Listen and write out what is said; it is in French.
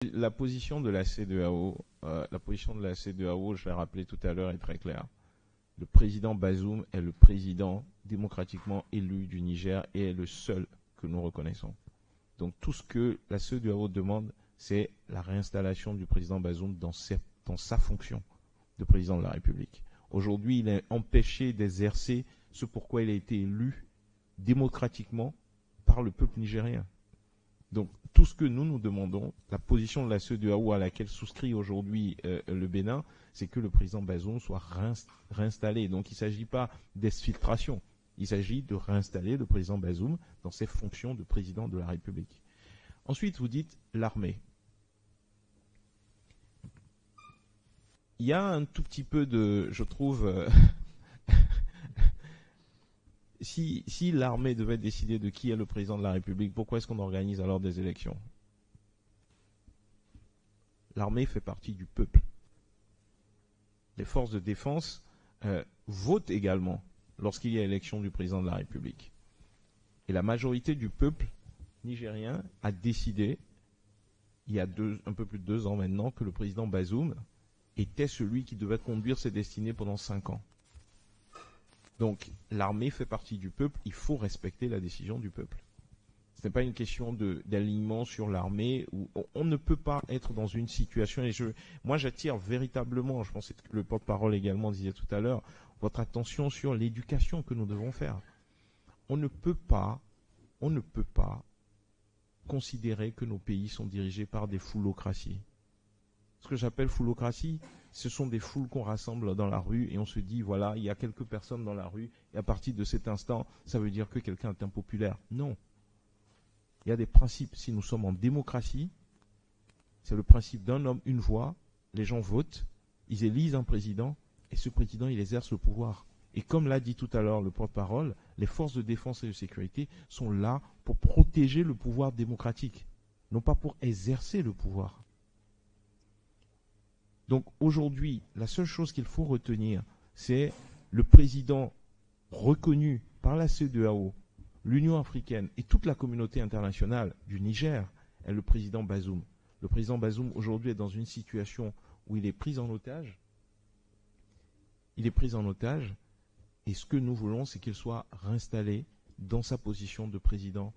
La position de la CEDEAO, je l'ai rappelé tout à l'heure, est très claire. Le président Bazoum est le président démocratiquement élu du Niger et est le seul que nous reconnaissons. Donc tout ce que la CEDEAO demande, c'est la réinstallation du président Bazoum dans sa fonction de président de la République. Aujourd'hui, il est empêché d'exercer ce pourquoi il a été élu démocratiquement par le peuple nigérien. Donc tout ce que nous demandons, la position de la CEDEAO à laquelle souscrit aujourd'hui le Bénin, c'est que le président Bazoum soit réinstallé. Donc il ne s'agit pas d'exfiltration, il s'agit de réinstaller le président Bazoum dans ses fonctions de président de la République. Ensuite, vous dites l'armée. Il y a un tout petit peu de, je trouve, si l'armée devait décider de qui est le président de la République, pourquoi est-ce qu'on organise alors des élections? L'armée fait partie du peuple. Les forces de défense votent également lorsqu'il y a élection du président de la République. Et la majorité du peuple nigérien a décidé, il y a un peu plus de 2 ans maintenant, que le président Bazoum était celui qui devait conduire ses destinées pendant 5 ans. Donc l'armée fait partie du peuple, il faut respecter la décision du peuple. Ce n'est pas une question d'alignement sur l'armée. On ne peut pas être dans une situation, et moi j'attire véritablement, je pense que le porte-parole également disait tout à l'heure, votre attention sur l'éducation que nous devons faire. On ne peut pas considérer que nos pays sont dirigés par des foulocraties. Ce que j'appelle foulocratie, ce sont des foules qu'on rassemble dans la rue et on se dit, voilà, il y a quelques personnes dans la rue et à partir de cet instant, ça veut dire que quelqu'un est impopulaire. Non. Il y a des principes. Si nous sommes en démocratie, c'est le principe d'un homme, une voix. Les gens votent, ils élisent un président et ce président, il exerce le pouvoir. Et comme l'a dit tout à l'heure le porte-parole, les forces de défense et de sécurité sont là pour protéger le pouvoir démocratique, non pas pour exercer le pouvoir. Donc aujourd'hui, la seule chose qu'il faut retenir, c'est le président reconnu par la CEDEAO, l'Union africaine et toute la communauté internationale du Niger est le président Bazoum. Le président Bazoum aujourd'hui est dans une situation où il est pris en otage. Et ce que nous voulons, c'est qu'il soit réinstallé dans sa position de président